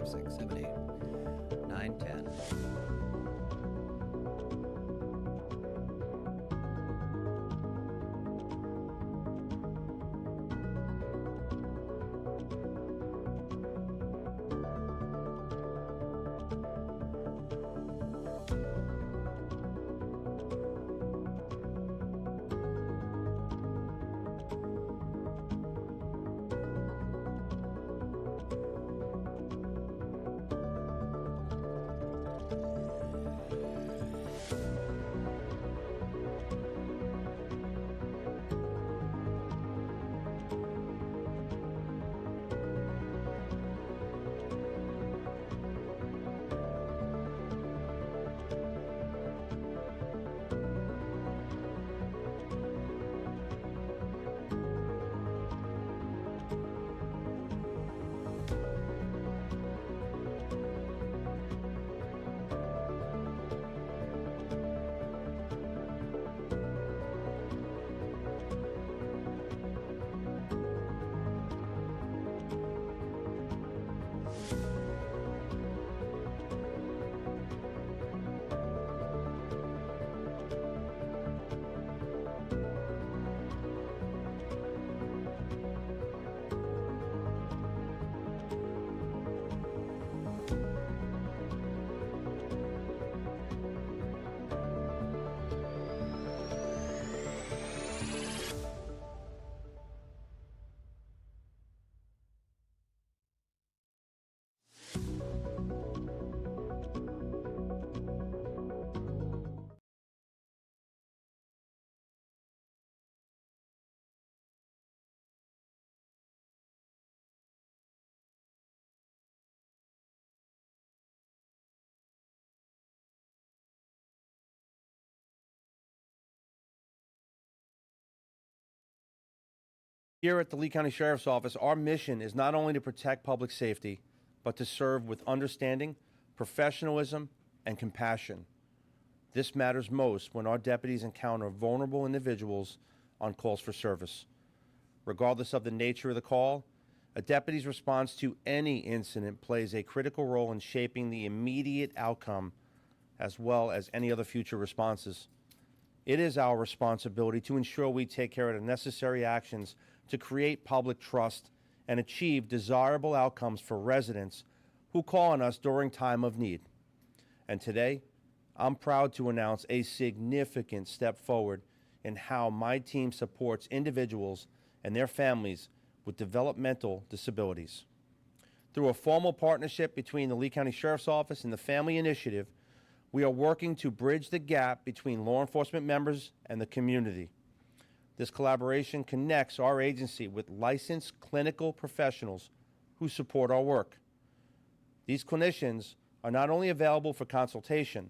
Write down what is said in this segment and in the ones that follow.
5, 6, 7, 8, 9, 10. Here at the Lee County Sheriff's Office, our mission is not only to protect public safety, but to serve with understanding, professionalism, and compassion. This matters most when our deputies encounter vulnerable individuals on calls for service. Regardless of the nature of the call, a deputy's response to any incident plays a critical role in shaping the immediate outcome as well as any other future responses. It is our responsibility to ensure we take care of the necessary actions to create public trust and achieve desirable outcomes for residents who call on us during time of need. And today, I'm proud to announce a significant step forward in how my team supports individuals and their families with developmental disabilities. Through a formal partnership between the Lee County Sheriff's Office and the Family Initiative, we are working to bridge the gap between law enforcement members and the community. This collaboration connects our agency with licensed clinical professionals who support our work. These clinicians are not only available for consultation,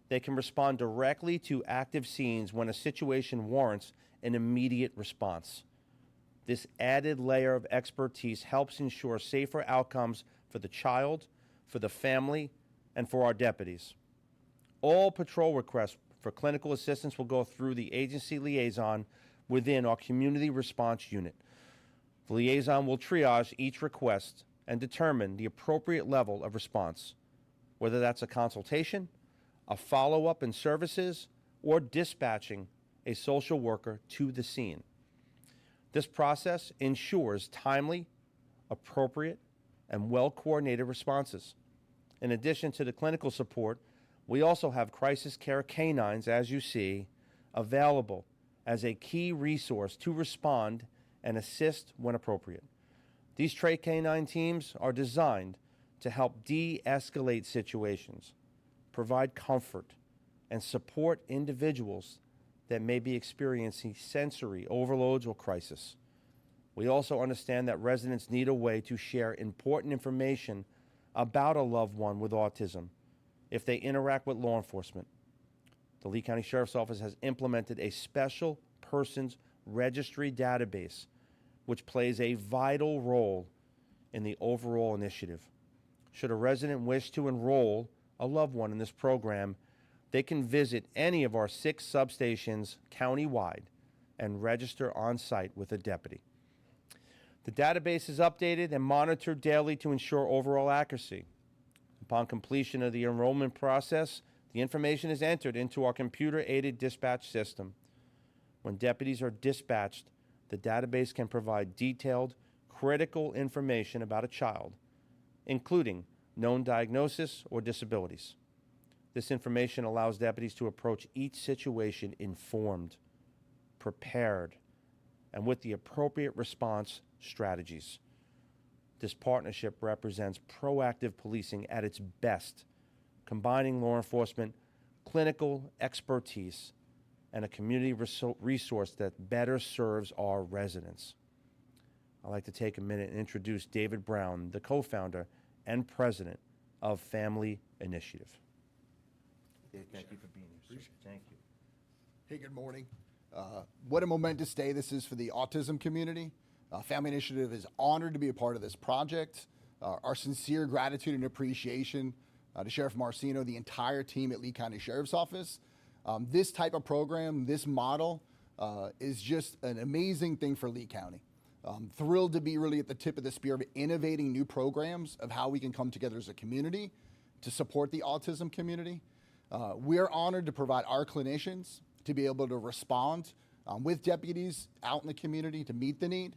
they can respond directly to active scenes when a situation warrants an immediate response. This added layer of expertise helps ensure safer outcomes for the child, for the family, and for our deputies. All patrol requests for clinical assistance will go through the agency liaison within our community response unit. The liaison will triage each request and determine the appropriate level of response, whether that's a consultation, a follow-up in services, or dispatching a social worker to the scene. This process ensures timely, appropriate, and well-coordinated responses. In addition to the clinical support, we also have crisis care canines, as you see, available as a key resource to respond and assist when appropriate. These tray canine teams are designed to help de-escalate situations, provide comfort, and support individuals that may be experiencing sensory overloads or crisis. We also understand that residents need a way to share important information about a loved one with autism if they interact with law enforcement. The Lee County Sheriff's Office has implemented a special persons registry database, which plays a vital role in the overall initiative. Should a resident wish to enroll a loved one in this program, they can visit any of our 6 substations countywide and register on site with a deputy. The database is updated and monitored daily to ensure overall accuracy. Upon completion of the enrollment process, the information is entered into our computer-aided dispatch system. When deputies are dispatched, the database can provide detailed, critical information about a child, including known diagnosis or disabilities. This information allows deputies to approach each situation informed, prepared, and with the appropriate response strategies. This partnership represents proactive policing at its best, combining law enforcement, clinical expertise, and a community resource that better serves our residents. I'd like to take a minute and introduce David Brown, the co-founder and president of Family Initiative. Thank you for being here, sir. Thank you. Hey, good morning. What a momentous day this is for the autism community. Family Initiative is honored to be a part of this project. Our sincere gratitude and appreciation to Sheriff Marceno, the entire team at Lee County Sheriff's Office. This type of program, this model, is just an amazing thing for Lee County. Thrilled to be really at the tip of the spear of innovating new programs of how we can come together as a community to support the autism community. We're honored to provide our clinicians to be able to respond with deputies out in the community to meet the need.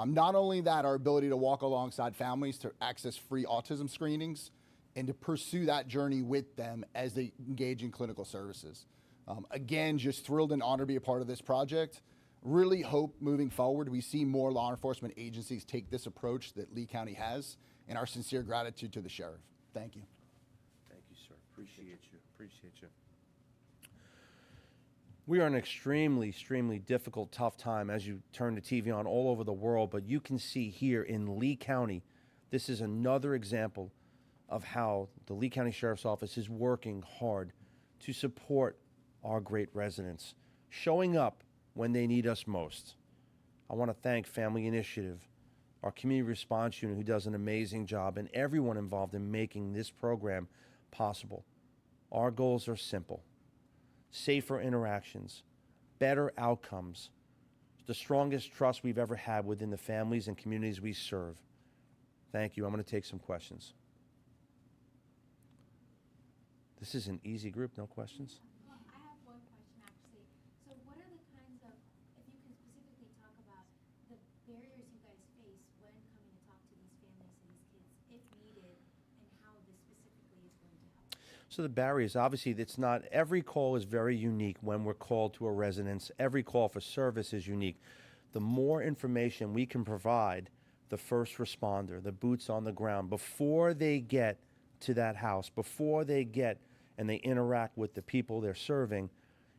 Not only that, our ability to walk alongside families to access free autism screenings and to pursue that journey with them as they engage in clinical services. Again, just thrilled and honored to be a part of this project. Really hope moving forward we see more law enforcement agencies take this approach that Lee County has, and our sincere gratitude to the sheriff. Thank you. Thank you, sir. Appreciate you. Appreciate you. We are in an extremely difficult, tough time as you turn the TV on all over the world, but you can see here in Lee County, this is another example of how the Lee County Sheriff's Office is working hard to support our great residents, showing up when they need us most. I want to thank Family Initiative, our community response unit who does an amazing job, and everyone involved in making this program possible. Our goals are simple: safer interactions, better outcomes, the strongest trust we've ever had within the families and communities we serve. Thank you. I'm going to take some questions. This is an easy group, no questions? Well, I have one question actually. So what are the kinds of, if you can specifically talk about the barriers you guys face when coming to talk to these families and these kids, if needed, and how this specifically is going to help? So the barriers, obviously, it's not, every call is very unique when we're called to a residence. Every call for service is unique. The more information we can provide the first responder, the boots on the ground, before they get to that house, before they get and they interact with the people they're serving,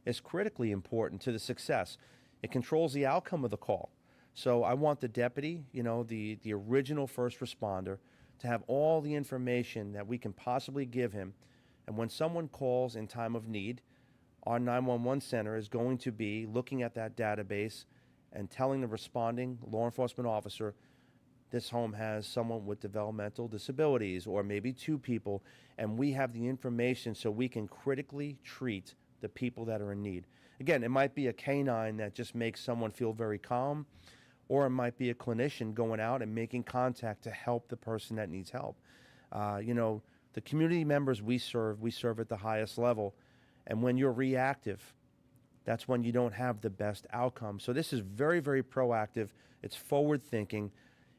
is critically important to the success. It controls the outcome of the call. So I want the deputy, the original first responder, to have all the information that we can possibly give him. And when someone calls in time of need, our 911 center is going to be looking at that database and telling the responding law enforcement officer, this home has someone with developmental disabilities, or maybe two people, and we have the information so we can critically treat the people that are in need. Again, it might be a canine that just makes someone feel very calm, or it might be a clinician going out and making contact to help the person that needs help. The community members we serve at the highest level, and when you're reactive, that's when you don't have the best outcome. So this is very proactive. It's forward thinking.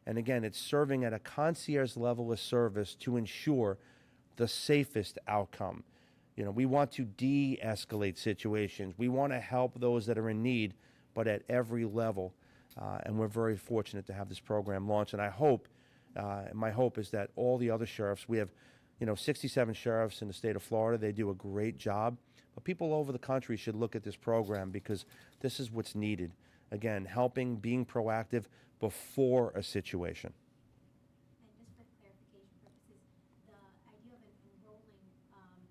And again, it's serving at a concierge level of service to ensure the safest outcome. We want to de-escalate situations. We want to help those that are in need, but at every level. And we're very fortunate to have this program launched. And I hope, my hope is that all the other sheriffs, we have 67 sheriffs in the state of Florida. They do a great job. But people all over the country should look at this program because this is what's needed. Again, helping, being proactive before a situation. And just for clarification purposes, the idea of enrolling,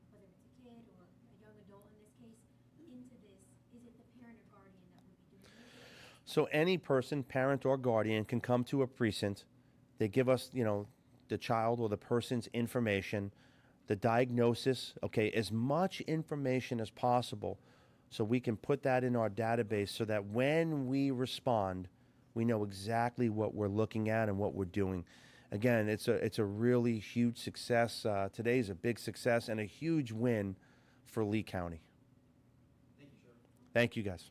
whether it's a kid or a young adult in this case, into this, is it the parent or guardian that would be doing it? So any person, parent or guardian, can come to a precinct. They give us, the child or the person's information, the diagnosis, as much information as possible so we can put that in our database so that when we respond, we know exactly what we're looking at and what we're doing. again, it's a really huge success. Today's a big success and a huge win for Lee County. Thank you, Sheriff. Thank you, guys.